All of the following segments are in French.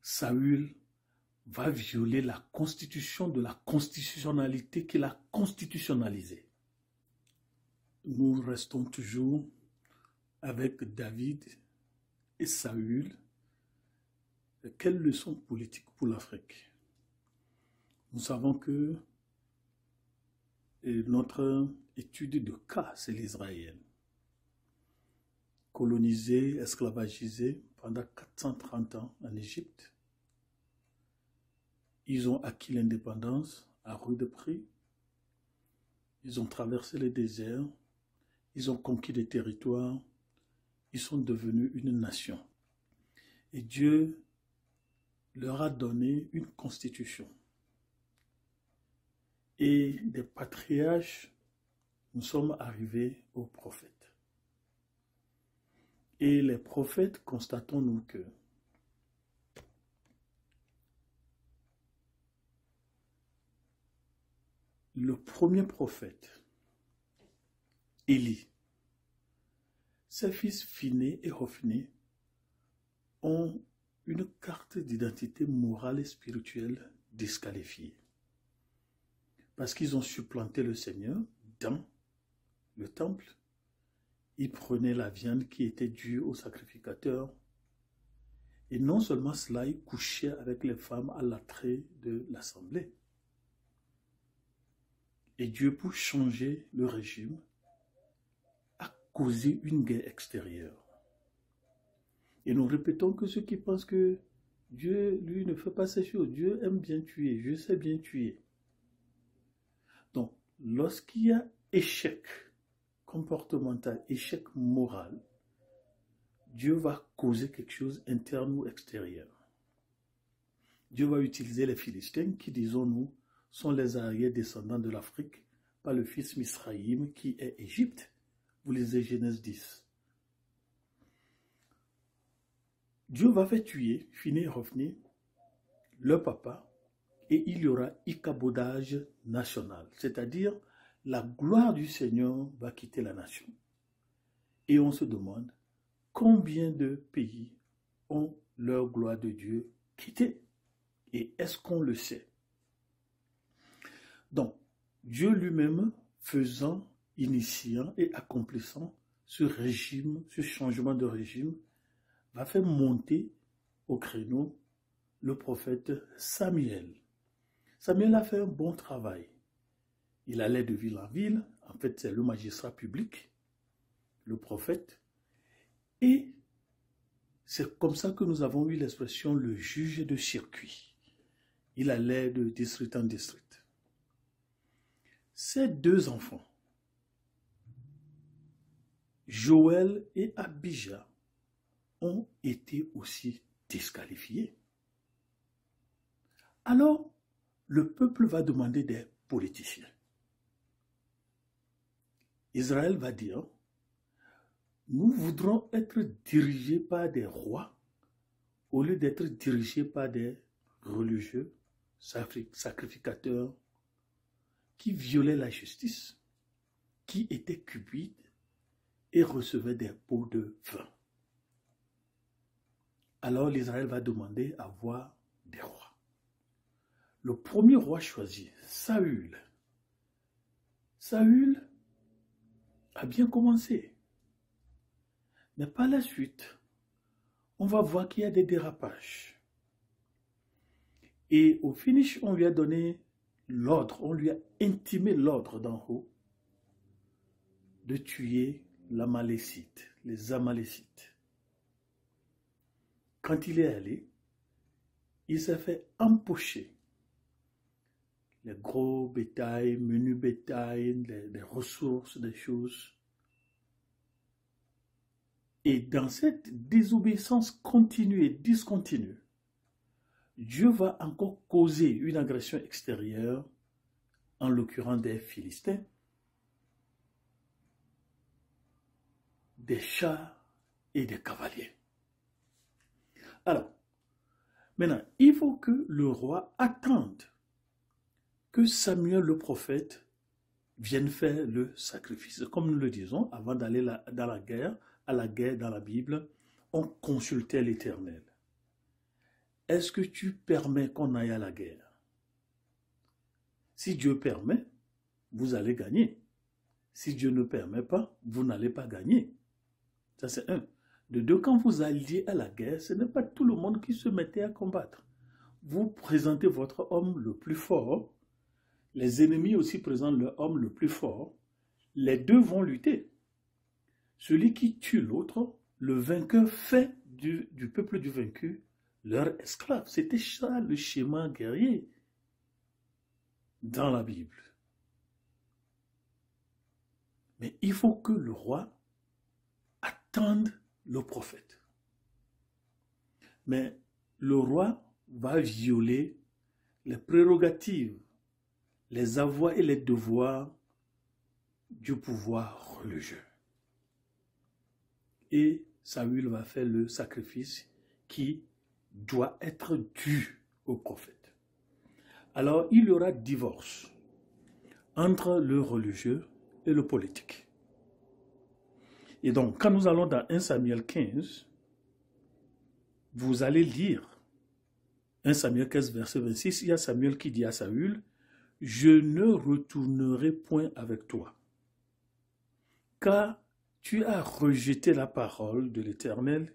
Saül va violer la constitution de la constitutionnalité qu'il a constitutionnalisée. Nous restons toujours avec David et Saül. Quelle leçon politique pour l'Afrique? Nous savons que notre étude de cas, c'est l'Israël. Colonisé, esclavagisé pendant 430 ans en Égypte. Ils ont acquis l'indépendance à rude prix. Ils ont traversé les déserts. Ils ont conquis des territoires. Ils sont devenus une nation. Et Dieu leur a donné une constitution. Et des patriarches, nous sommes arrivés aux prophètes. Et les prophètes, constatons-nous que le premier prophète, Élie, ses fils Phiné et Hophné ont une carte d'identité morale et spirituelle disqualifiée. Parce qu'ils ont supplanté le Seigneur dans le temple. Ils prenaient la viande qui était due au sacrificateur. Et non seulement cela, ils couchaient avec les femmes à l'attrait de l'assemblée. Et Dieu, pour changer le régime, a causé une guerre extérieure. Et nous répétons que ceux qui pensent que Dieu, lui, ne fait pas ces choses, Dieu aime bien tuer, Dieu sait bien tuer. Donc, lorsqu'il y a échec comportemental, échec moral, Dieu va causer quelque chose interne ou extérieur. Dieu va utiliser les Philistins qui, disons-nous, sont les arrière-descendants de l'Afrique par le fils Misraïm qui est Égypte. Vous lisez Genèse 10. Dieu va faire tuer Phiné et Hophné, leur papa, et il y aura icabodage national, c'est-à-dire la gloire du Seigneur va quitter la nation. Et on se demande combien de pays ont leur gloire de Dieu quittée. Et est-ce qu'on le sait? Donc, Dieu lui-même faisant, initiant et accomplissant ce régime, ce changement de régime, va faire monter au créneau le prophète Samuel. Samuel a fait un bon travail. Il allait de ville en ville, en fait c'est le magistrat public, le prophète, et c'est comme ça que nous avons eu l'expression le juge de circuit. Il allait de district en district. Ces deux enfants, Joël et Abijah, ont été aussi disqualifiés. Alors, le peuple va demander des politiciens. Israël va dire, nous voudrons être dirigés par des rois au lieu d'être dirigés par des religieux, sacrificateurs, qui violaient la justice, qui étaient cupides et recevaient des pots de vin. Alors l'Israël va demander à voir des rois. Le premier roi choisi, Saül. Saül a bien commencé. Mais par la suite, on va voir qu'il y a des dérapages. Et au finish, on lui a donné l'ordre, on lui a intimé l'ordre d'en haut de tuer l'Amalécite, les Amalécites. Quand il est allé, il s'est fait empocher les gros bétails, menu bétail, les ressources, des choses. Et dans cette désobéissance continue et discontinue, Dieu va encore causer une agression extérieure, en l'occurrence des Philistins, des chars et des cavaliers. Alors, maintenant, il faut que le roi attende que Samuel le prophète vienne faire le sacrifice. Comme nous le disons, avant d'aller dans la guerre, à la guerre dans la Bible, on consultait l'Éternel. est-ce que tu permets qu'on aille à la guerre? Si Dieu permet, vous allez gagner. Si Dieu ne permet pas, vous n'allez pas gagner. Ça, c'est un. De deux, quand vous alliez à la guerre, ce n'est pas tout le monde qui se mettait à combattre. Vous présentez votre homme le plus fort. Les ennemis aussi présentent leur homme le plus fort. Les deux vont lutter. Celui qui tue l'autre, le vainqueur fait du peuple du vaincu leur esclave. C'était ça le schéma guerrier dans la Bible. Mais il faut que le roi attende le prophète. Mais le roi va violer les prérogatives, les avoirs et les devoirs du pouvoir religieux. Et Saül va faire le sacrifice qui doit être dû au prophète. Alors, il y aura divorce entre le religieux et le politique. Et donc, quand nous allons dans 1 Samuel 15, vous allez lire 1 Samuel 15, verset 26, il y a Samuel qui dit à Saül, « Je ne retournerai point avec toi, car tu as rejeté la parole de l'Éternel,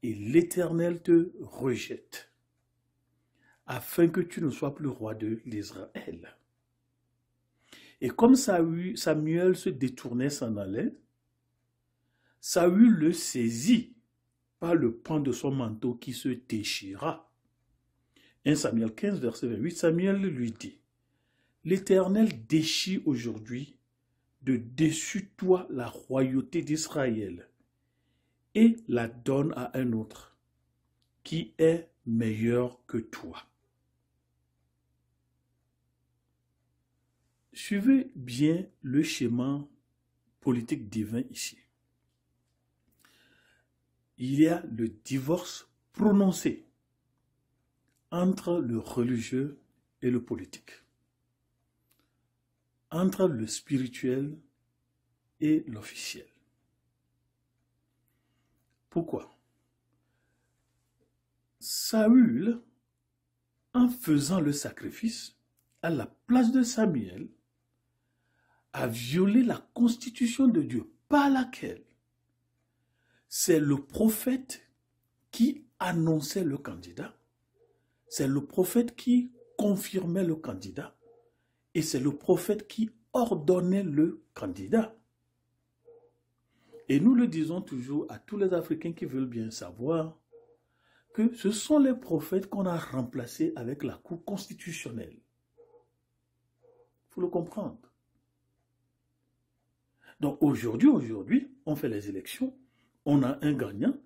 et l'Éternel te rejette, afin que tu ne sois plus roi de l'Israël. » Et comme Samuel se détournait, s'en allait, Saül le saisit par le pan de son manteau qui se déchira. 1 Samuel 15, verset 28, Samuel lui dit, « L'Éternel déchire aujourd'hui de dessus toi la royauté d'Israël et la donne à un autre qui est meilleur que toi. » Suivez bien le schéma politique divin ici. Il y a le divorce prononcé entre le religieux et le politique, entre le spirituel et l'officiel. Pourquoi? Saül, en faisant le sacrifice à la place de Samuel, a violé la constitution de Dieu, par laquelle c'est le prophète qui annonçait le candidat, c'est le prophète qui confirmait le candidat, et c'est le prophète qui ordonnait le candidat. Et nous le disons toujours à tous les Africains qui veulent bien savoir que ce sont les prophètes qu'on a remplacés avec la Cour constitutionnelle. Il faut le comprendre. Donc aujourd'hui, on fait les élections, on a un gagnant,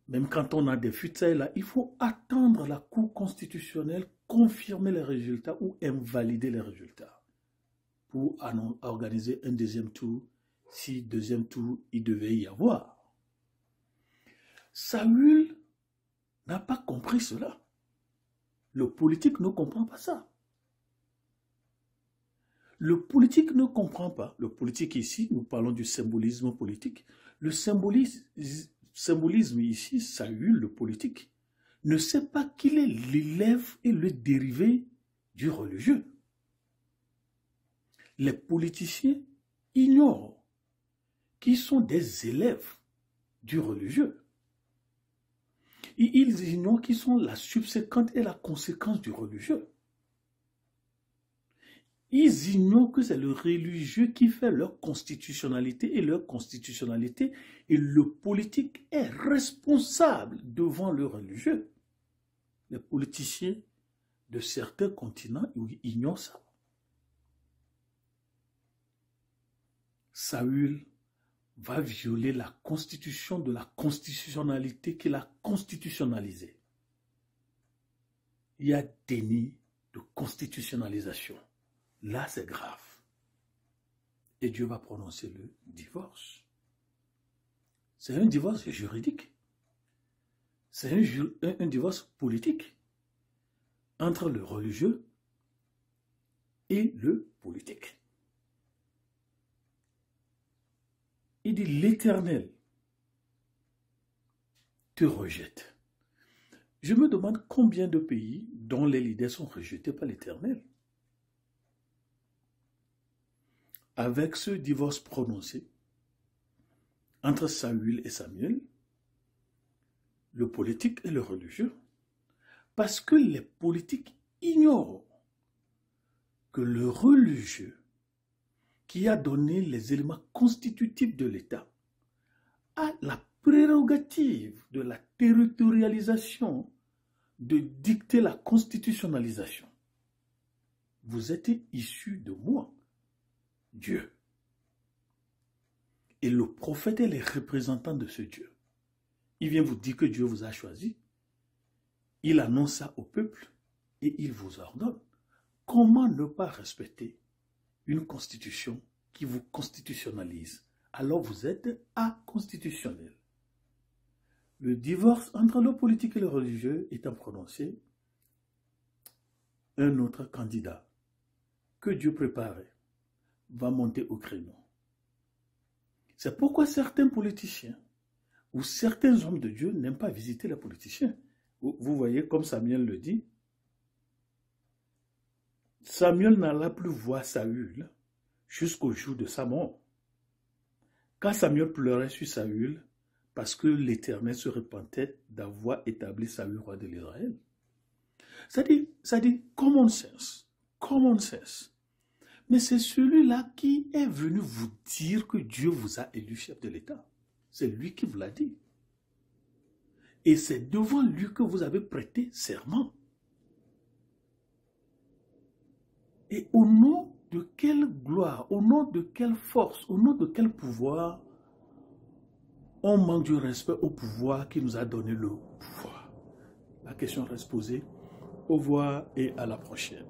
même quand on a des fuites là, il faut attendre la Cour constitutionnelle confirmer les résultats ou invalider les résultats pour organiser un deuxième tour, si deuxième tour il devait y avoir. Saül n'a pas compris cela. Le politique ne comprend pas ça. Le politique ne comprend pas. Le politique ici, nous parlons du symbolisme politique. Le symbolisme ici, Saül, le politique, ne sait pas qu'il est l'élève et le dérivé du religieux. Les politiciens ignorent qu'ils sont des élèves du religieux. Et ils ignorent qu'ils sont la subséquente et la conséquence du religieux. Ils ignorent que c'est le religieux qui fait leur constitutionnalité et leur constitutionnalité, et le politique est responsable devant le religieux. Les politiciens de certains continents ignorent ça. Saül va violer la constitution de la constitutionnalité qu'il a constitutionnalisée. Il y a déni de constitutionnalisation. Là, c'est grave. Et Dieu va prononcer le divorce. C'est un divorce juridique. C'est un divorce politique entre le religieux et le politique. Il dit, l'Éternel te rejette. Je me demande combien de pays dont les leaders sont rejetés par l'Éternel. Avec ce divorce prononcé entre Saül et Samuel, le politique et le religieux, parce que les politiques ignorent que le religieux qui a donné les éléments constitutifs de l'État a la prérogative de la territorialisation, de dicter la constitutionnalisation. Vous êtes issus de moi, Dieu. Et le prophète est le représentant de ce Dieu. Il vient vous dire que Dieu vous a choisi. Il annonce ça au peuple et il vous ordonne. Comment ne pas respecter une constitution qui vous constitutionnalise? Alors vous êtes inconstitutionnel. Le divorce entre le politique et le religieux étant prononcé, un autre candidat que Dieu préparait va monter au créneau. C'est pourquoi certains politiciens ou certains hommes de Dieu n'aiment pas visiter les politiciens. Vous voyez, comme Samuel le dit, Samuel n'alla plus voir Saül jusqu'au jour de sa mort. Quand Samuel pleurait sur Saül, parce que l'Éternel se repentait d'avoir établi Saül roi de l'Israël. Ça dit common sense. Mais c'est celui-là qui est venu vous dire que Dieu vous a élu chef de l'État. C'est lui qui vous l'a dit. Et c'est devant lui que vous avez prêté serment. Et au nom de quelle gloire, au nom de quelle force, au nom de quel pouvoir on manque du respect au pouvoir qui nous a donné le pouvoir? La question reste posée. Au revoir et à la prochaine.